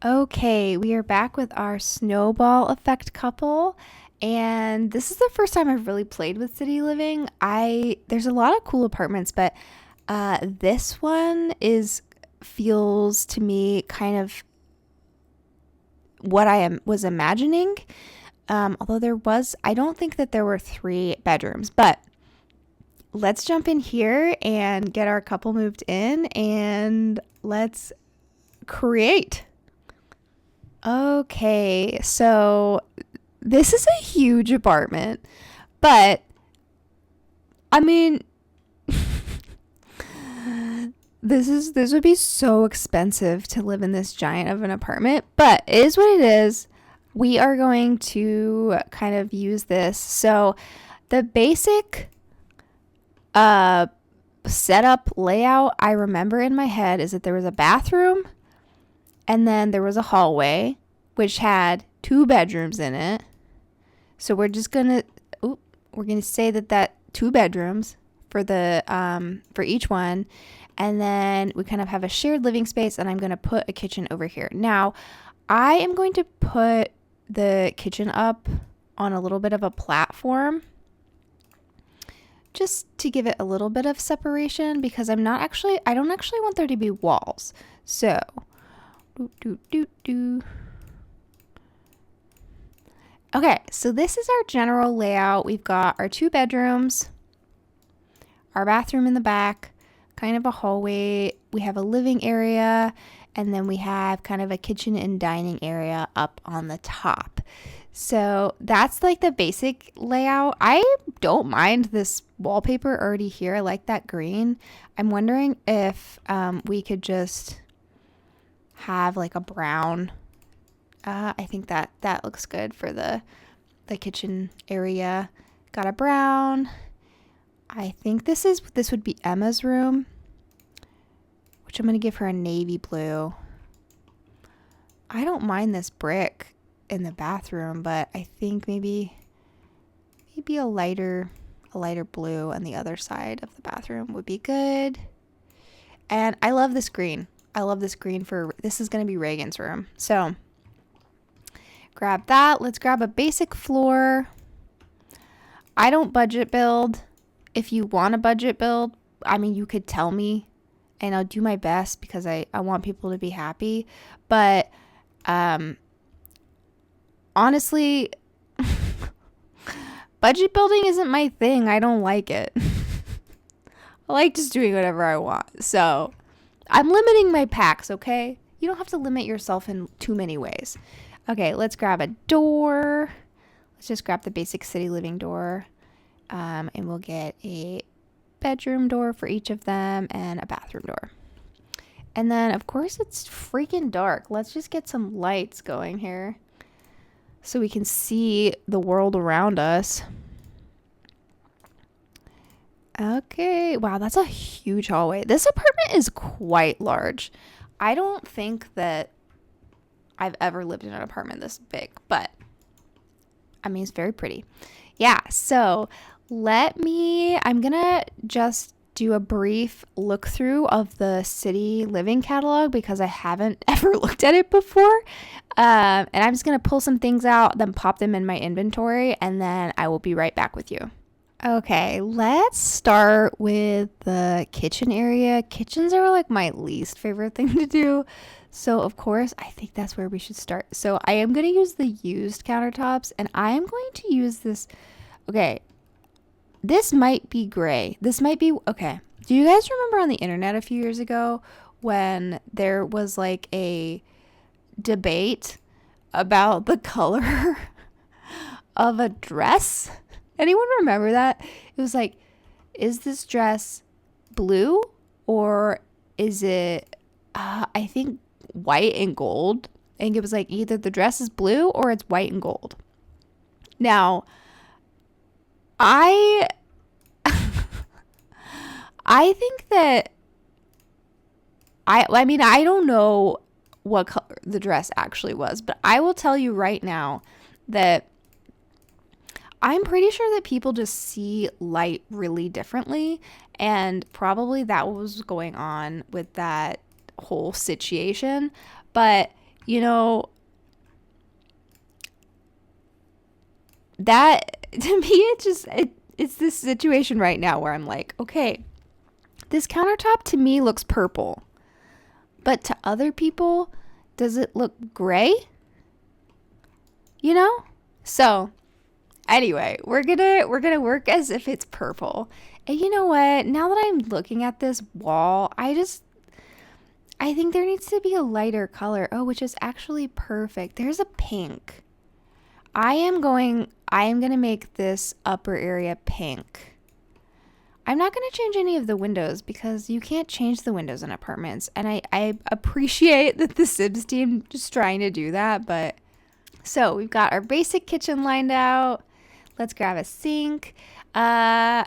Okay, we are back with our Snowball Effect couple, and this is the first time I've really played with city living. I There's a lot of cool apartments, but this one is feels to me kind of what was imagining. Although I don't think that there were 3 bedrooms, but let's jump in here and get our couple moved in, and let's create. Okay, so this is a huge apartment, but I mean, this would be so expensive to live in this giant of an apartment, but it is what it is. We are going to kind of use this. So the basic uh setup layout I remember in my head is that there was a bathroom and then there was a hallway which had 2 bedrooms in it. So we're gonna say that 2 bedrooms for each one, and then we kind of have a shared living space. And I'm gonna put a kitchen over here. Now, I am going to put the kitchen up on a little bit of a platform just to give it a little bit of separation because I don't actually want there to be walls. So, do do do do. Okay, so this is our general layout. We've got our 2 bedrooms, our bathroom in the back, kind of a hallway. We have a living area, and then we have kind of a kitchen and dining area up on the top. So that's like the basic layout. I don't mind this wallpaper already here. I like that green. I'm wondering if we could just have like a brown. I think that looks good for the kitchen area. Got a brown. I think this would be Emma's room, which I'm going to give her a navy blue. I don't mind this brick in the bathroom, but I think maybe a lighter blue on the other side of the bathroom would be good. And I love this green. This is going to be Reagan's room. So grab that. Let's grab a basic floor. I don't budget build. If you want a budget build, I mean, you could tell me and I'll do my best because I want people to be happy. But honestly, budget building isn't my thing. I don't like it. I like just doing whatever I want. So I'm limiting my packs, okay? You don't have to limit yourself in too many ways. Okay, let's grab a door. Let's just grab the basic city living door. And we'll get a bedroom door for each of them and a bathroom door. And then, of course, it's freaking dark. Let's just get some lights going here so we can see the world around us. Okay, wow, that's a huge hallway. This apartment is quite large. I don't think that I've ever lived in an apartment this big, but I mean, it's very pretty. Yeah, so I'm gonna just do a brief look through of the city living catalog because I haven't ever looked at it before. And I'm just gonna pull some things out, then pop them in my inventory, and then I will be right back with you. Okay, let's start with the kitchen area. Kitchens are like my least favorite thing to do. So, of course, I think that's where we should start. So, I am going to use the used countertops, and I am going to use this. Okay, this might be gray. Okay. Do you guys remember on the internet a few years ago when there was like a debate about the color of a dress? Anyone remember that? It was like, is this dress blue or is it, I think, white and gold? And it was like either the dress is blue or it's white and gold. Now, I think that I mean, I don't know what color the dress actually was, but I will tell you right now that I'm pretty sure that people just see light really differently, and probably that was going on with that whole situation. But you know, that to me, it's this situation right now where I'm like, okay, this countertop to me looks purple, but to other people, does it look gray? You know? So anyway, we're gonna work as if it's purple. And you know what? Now that I'm looking at this wall, I think there needs to be a lighter color. Oh, which is actually perfect. There's a pink. I am gonna make this upper area pink. I'm not gonna change any of the windows because you can't change the windows in apartments. And I appreciate that the Sims team is trying to do that, but so we've got our basic kitchen lined out. Let's grab a sink. There's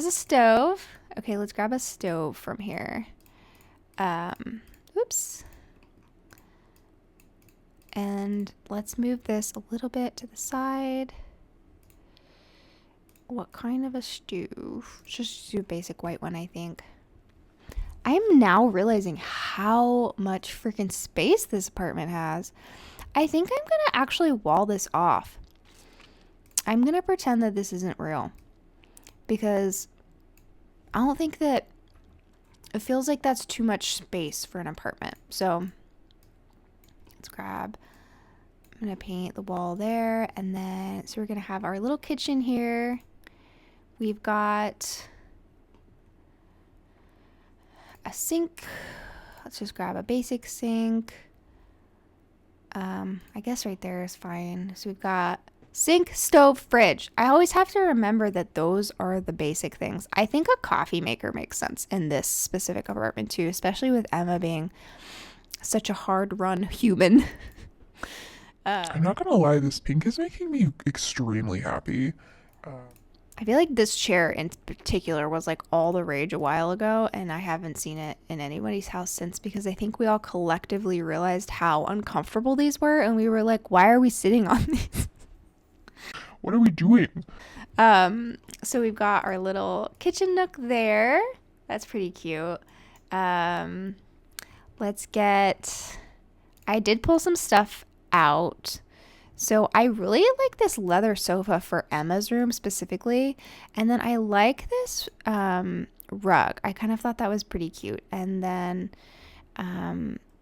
a stove. Okay, let's grab a stove from here. Oops. And let's move this a little bit to the side. What kind of a stove? Just do a basic white one, I think. I'm now realizing how much freaking space this apartment has. I think I'm gonna actually wall this off. I'm gonna pretend that this isn't real because I don't think that it feels like that's too much space for an apartment. So let's grab, I'm gonna paint the wall there, and then so we're gonna have our little kitchen here. We've got a sink. Let's just grab a basic sink. I guess right there is fine. So we've got sink, stove, fridge. I always have to remember that those are the basic things. I think a coffee maker makes sense in this specific apartment too, especially with Emma being such a hard run human. I'm not gonna lie, this pink is making me extremely happy. I feel like this chair in particular was like all the rage a while ago, and I haven't seen it in anybody's house since because I think we all collectively realized how uncomfortable these were, and we were like, why are we sitting on these? What are we doing? So we've got our little kitchen nook there. That's pretty cute. Let's get, I did pull some stuff out. So I really like this leather sofa for Emma's room specifically. And then I like this rug. I kind of thought that was pretty cute. And then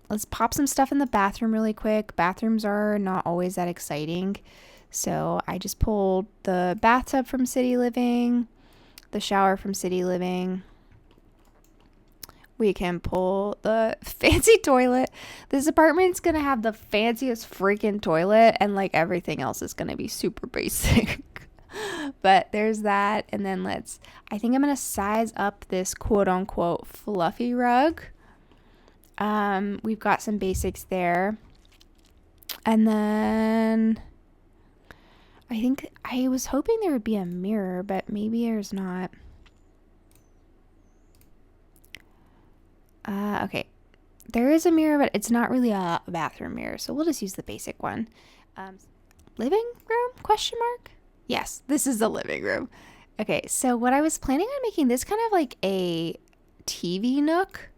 let's pop some stuff in the bathroom really quick. Bathrooms are not always that exciting. So I just pulled the bathtub from City Living, the shower from City Living. We can pull the fancy toilet. This apartment's gonna have the fanciest freaking toilet, and like everything else is gonna be super basic. But there's that. And then I think I'm gonna size up this quote unquote fluffy rug. We've got some basics there. And then I think I was hoping there would be a mirror, but maybe there's not. Okay, there is a mirror, but it's not really a bathroom mirror, so we'll just use the basic one. Living room, question mark? Yes, this is the living room. Okay, so what I was planning on making this kind of like a TV nook.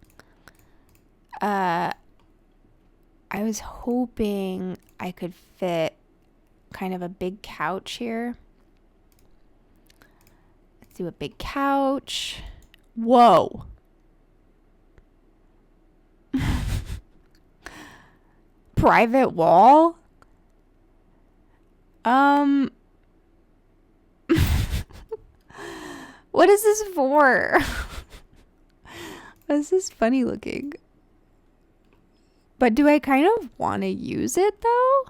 I was hoping I could fit kind of a big couch here. Let's do a big couch. Whoa. Private wall? What is this for? This is funny looking. But do I kind of want to use it though?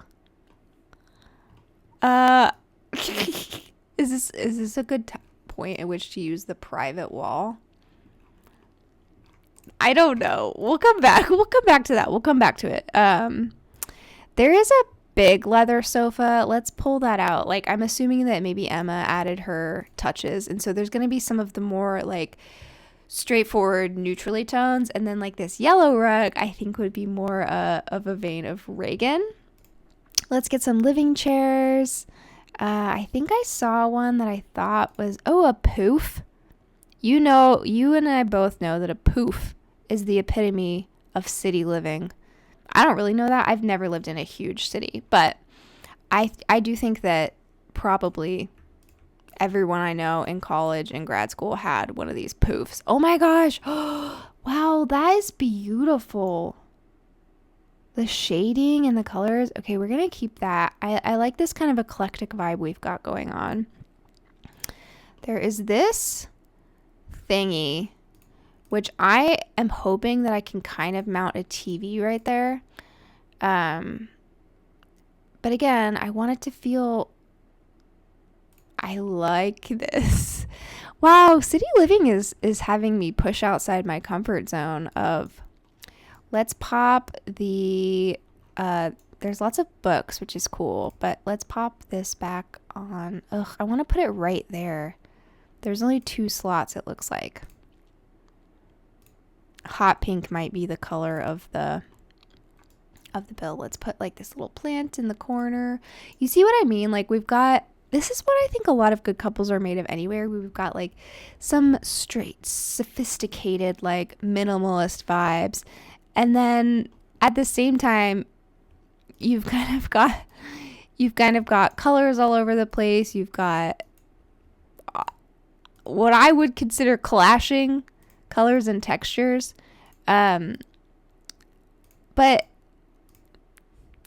Is this a good point at which to use the private wall? I don't know. We'll come back. We'll come back to that. We'll come back to it. There is a big leather sofa. Let's pull that out. Like, I'm assuming that maybe Emma added her touches, and so there's going to be some of the more like straightforward neutrally tones, and then like this yellow rug I think would be more of a vein of Reagan. Let's get some living chairs. I think I saw one that I thought was a poof. You know, you and I both know that a poof is the epitome of city living. I don't really know that. I've never lived in a huge city, but I do think that probably everyone I know in college and grad school had one of these poofs. Oh my gosh. Wow, that is beautiful. The shading and the colors. Okay, we're going to keep that. I like this kind of eclectic vibe we've got going on. There is this thingy, which I am hoping that I can kind of mount a TV right there. But again, I want it to feel, I like this. Wow, city living is having me push outside my comfort zone of, let's pop the, there's lots of books, which is cool, but let's pop this back on. Ugh, I want to put it right there. There's only 2 slots, it looks like. Hot pink might be the color of the bill. Let's put like this little plant in the corner. You see what I mean? Like we've got, this is what I think a lot of good couples are made of anywhere. We've got like some straight, sophisticated, like minimalist vibes. And then at the same time, you've kind of got colors all over the place. You've got what I would consider clashing colors and textures. But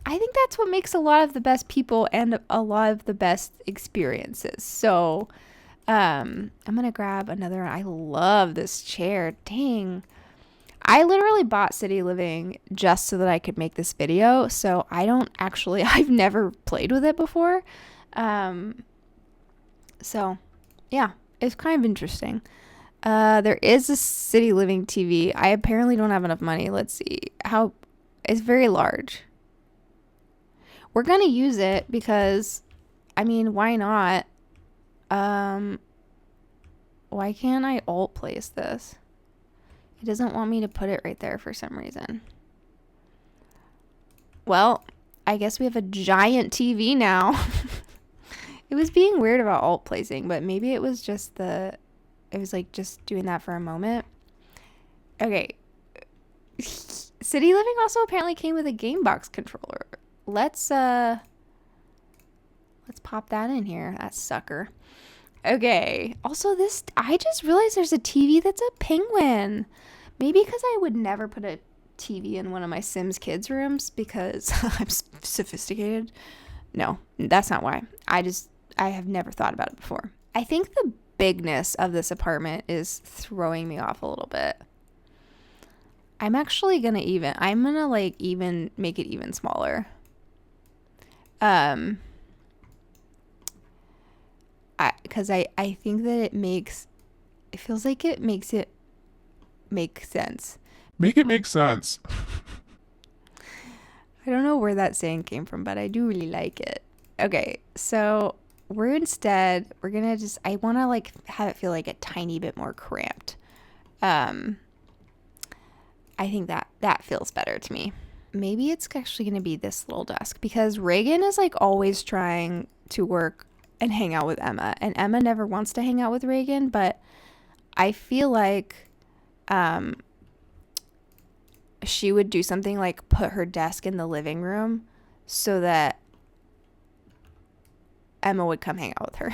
I think that's what makes a lot of the best people and a lot of the best experiences. So I'm going to grab another one. I love this chair. Dang. I literally bought City Living just so that I could make this video. So I've never played with it before. So yeah, it's kind of interesting. There is a City Living TV. I apparently don't have enough money. Let's see how, it's very large. We're going to use it because, I mean, why not? Why can't I alt place this? It doesn't want me to put it right there for some reason. Well, I guess we have a giant TV now. It was being weird about alt placing, but maybe it was just it was like just doing that for a moment. Okay. City Living also apparently came with a game box controller. Let's pop that in here. That sucker. Okay. Also, I just realized there's a TV that's a penguin. Maybe because I would never put a TV in one of my Sims kids' rooms because I'm sophisticated. No, that's not why. I have never thought about it before. I think the bigness of this apartment is throwing me off a little bit. I'm actually gonna like even make it even smaller. Because I think that it feels like it makes it make sense. Make it make sense. I don't know where that saying came from, but I do really like it. Okay, so I want to like have it feel like a tiny bit more cramped. I think that feels better to me. Maybe it's actually going to be this little desk because Reagan is like always trying to work and hang out with Emma, and Emma never wants to hang out with Reagan, but I feel like she would do something like put her desk in the living room so that Emma would come hang out with her.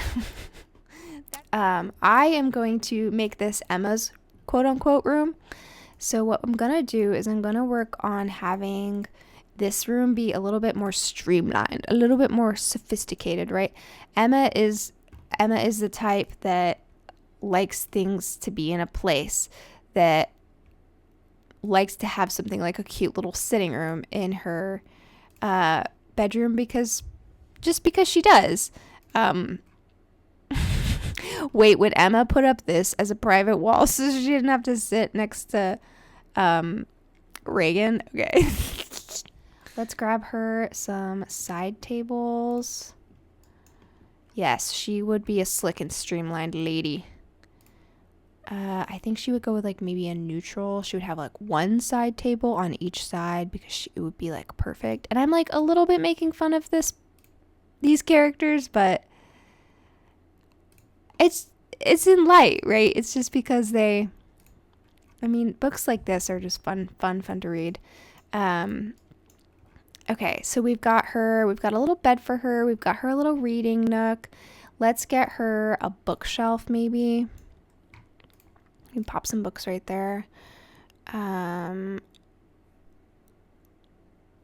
I am going to make this Emma's quote unquote room. So what I'm going to do is I'm going to work on having this room be a little bit more streamlined, a little bit more sophisticated, right? Emma is the type that likes things to be in a place, that likes to have something like a cute little sitting room in her bedroom because she does. Wait, would Emma put up this as a private wall so she didn't have to sit next to Reagan? Okay. Let's grab her some side tables. Yes, she would be a slick and streamlined lady. I think she would go with like maybe a neutral. She would have like one side table on each side because it would be like perfect. And I'm like a little bit making fun of these characters, but it's in light, right? It's just because books like this are just fun to read. Okay, so we've got a little bed for her, we've got her a little reading nook. Let's get her a bookshelf maybe. You can pop some books right there.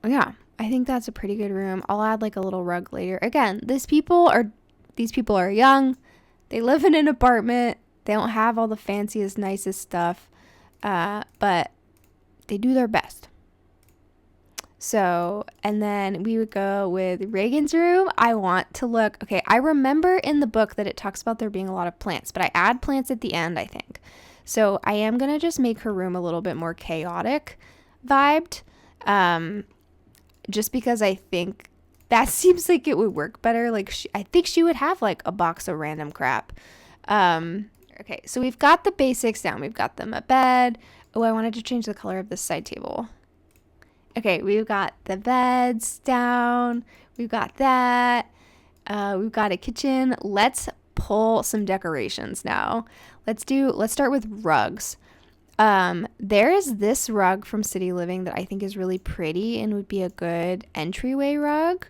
Yeah, I think that's a pretty good room. I'll add like a little rug later. Again, these people are young. They live in an apartment. They don't have all the fanciest, nicest stuff. But they do their best. So, and then we would go with Reagan's room. I want to look, okay, I remember in the book that it talks about there being a lot of plants, but I add plants at the end, I think. So I am going to just make her room a little bit more chaotic vibed. Just because I think that seems like it would work better. Like I think she would have like a box of random crap. Okay, so we've got the basics down. We've got them a bed. Oh, I wanted to change the color of this side table. Okay, we've got the beds down. We've got that. We've got a kitchen. Let's pull some decorations now. Let's start with rugs. There is this rug from City Living that I think is really pretty and would be a good entryway rug.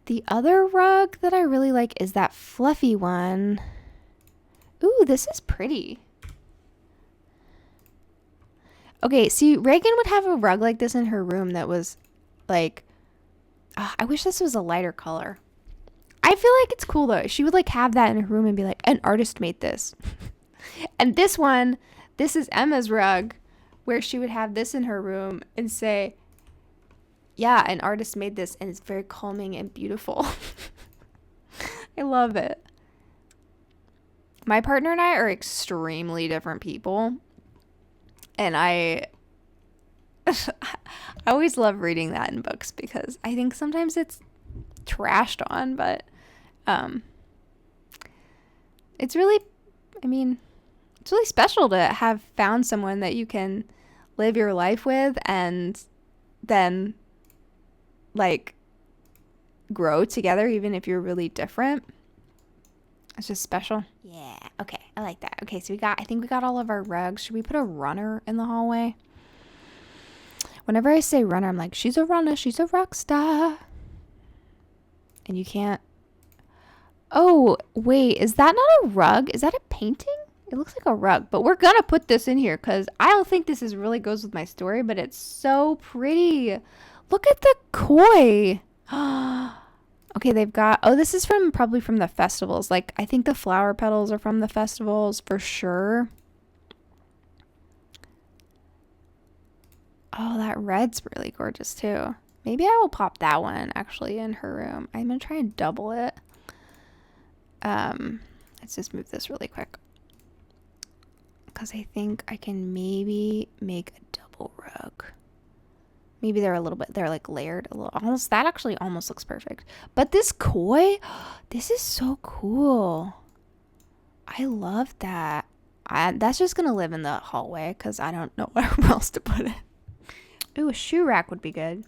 The other rug that I really like is that fluffy one. Ooh, this is pretty. Okay, see, Reagan would have a rug like this in her room that was like, I wish this was a lighter color. I feel like it's cool though. She would like have that in her room and be like, an artist made this. And this one, this is Emma's rug, where she would have this in her room and say, yeah, an artist made this and it's very calming and beautiful. I love it. My partner and I are extremely different people. And I always love reading that in books because I think sometimes it's trashed on, but it's really special to have found someone that you can live your life with and then like grow together even if you're really different. It's just special. Yeah. Okay. I like that. Okay. So I think we got all of our rugs. Should we put a runner in the hallway? Whenever I say runner, I'm like, she's a runner. She's a rock star. And you can't. Oh, wait. Is that not a rug? Is that a painting? It looks like a rug, but we're going to put this in here because I don't think this really goes with my story, but it's so pretty. Look at the koi. Okay, they've got, oh, this is probably from the festivals. Like, I think the flower petals are from the festivals for sure. Oh, that red's really gorgeous too. Maybe I will pop that one actually in her room. I'm going to try and double it. Let's just move this really quick. Because I think I can maybe make a double rug. Maybe they're like layered a little. Almost, that actually almost looks perfect. But this koi, this is so cool. I love that. That's just going to live in the hallway because I don't know where else to put it. Ooh, a shoe rack would be good.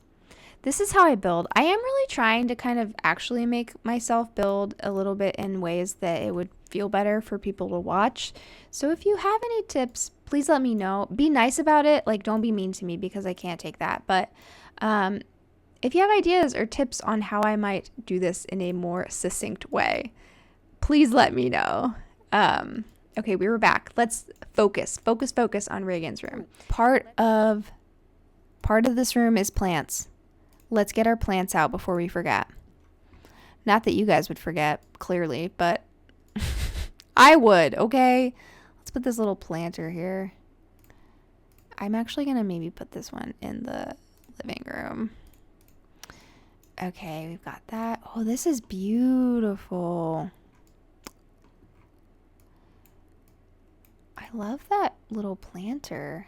This is how I build. I am really trying to kind of actually make myself build a little bit in ways that it would feel better for people to watch. So if you have any tips, please let me know. Be nice about it. Like, don't be mean to me because I can't take that. But if you have ideas or tips on how I might do this in a more succinct way, please let me know. Okay, we were back. Let's focus on Reagan's room. Part of this room is plants. Let's get our plants out before we forget. Not that you guys would forget, clearly, but I would, okay? Let's put this little planter here. I'm actually going to maybe put this one in the living room. Okay, we've got that. Oh, this is beautiful. I love that little planter.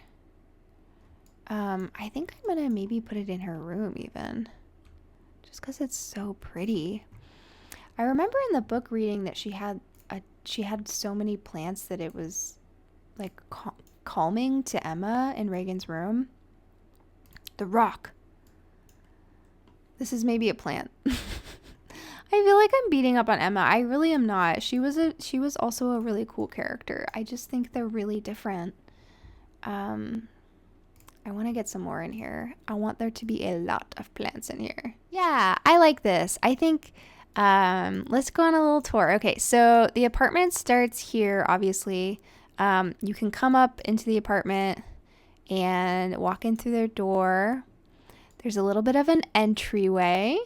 I think I'm gonna maybe put it in her room even. Just because it's so pretty. I remember in the book reading that she had so many plants that it was like calming to Emma in Reagan's room. The rock. This is maybe a plant. I feel like I'm beating up on Emma. I really am not. She was also a really cool character. I just think they're really different. I want to get some more in here. I want there to be a lot of plants in here. Yeah, I like this. I think let's go on a little tour. Okay, so the apartment starts here, obviously. You can come up into the apartment and walk in through their door. There's a little bit of an entryway,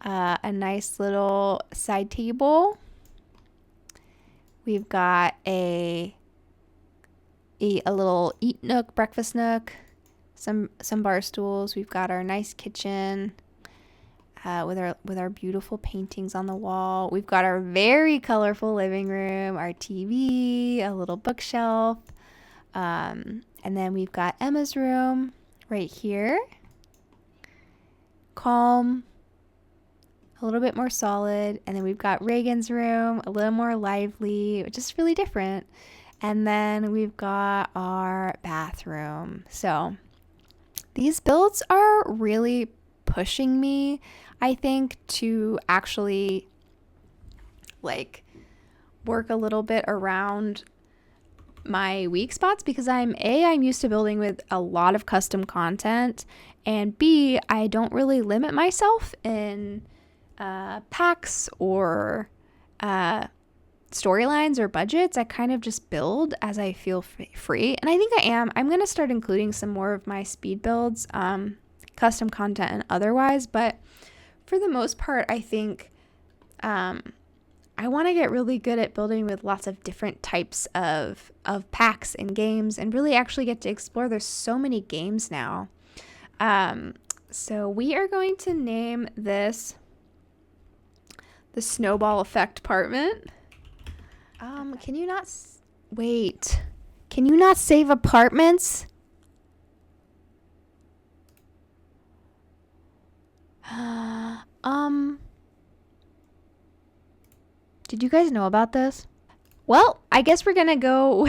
a nice little side table. We've got a little eat nook, breakfast nook, some bar stools. We've got our nice kitchen with our beautiful paintings on the wall. We've got our very colorful living room, our TV, a little bookshelf, and then we've got Emma's room right here. Calm, a little bit more solid, and then we've got Reagan's room, a little more lively, just really different. And then we've got our bathroom. So these builds are really pushing me, I think, to actually like work a little bit around my weak spots, because I'm used to building with a lot of custom content, and B, I don't really limit myself in packs or storylines or budgets. I kind of just build as I feel free, and I think I'm going to start including some more of my speed builds, custom content and otherwise, but for the most part, I think I want to get really good at building with lots of different types of packs and games, and really actually get to explore. There's so many games now. So we are going to name this the Snowball Effect apartment. Can you not wait? Can you not save apartments? Did you guys know about this? Well, I guess we're gonna go.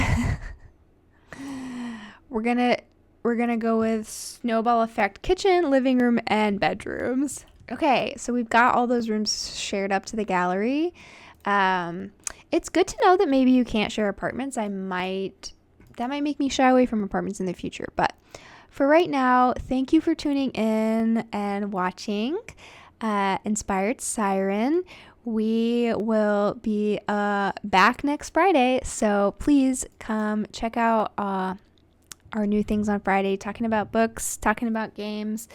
we're gonna go with Snowball Effect kitchen, living room, and bedrooms. Okay, so we've got all those rooms shared up to the gallery. It's good to know that maybe you can't share apartments. That might make me shy away from apartments in the future. But for right now, thank you for tuning in and watching Inspiredsiren. We will be back next Friday, so please come check out our new things on Friday, talking about books, talking about games.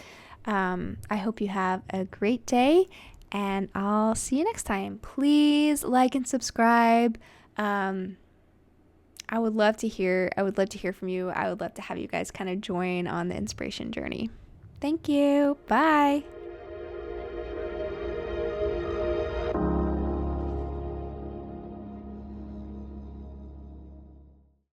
I hope you have a great day, and I'll see you next time. Please like and subscribe. I would love to hear from you. I would love to have you guys kind of join on the inspiration journey. Thank you. Bye.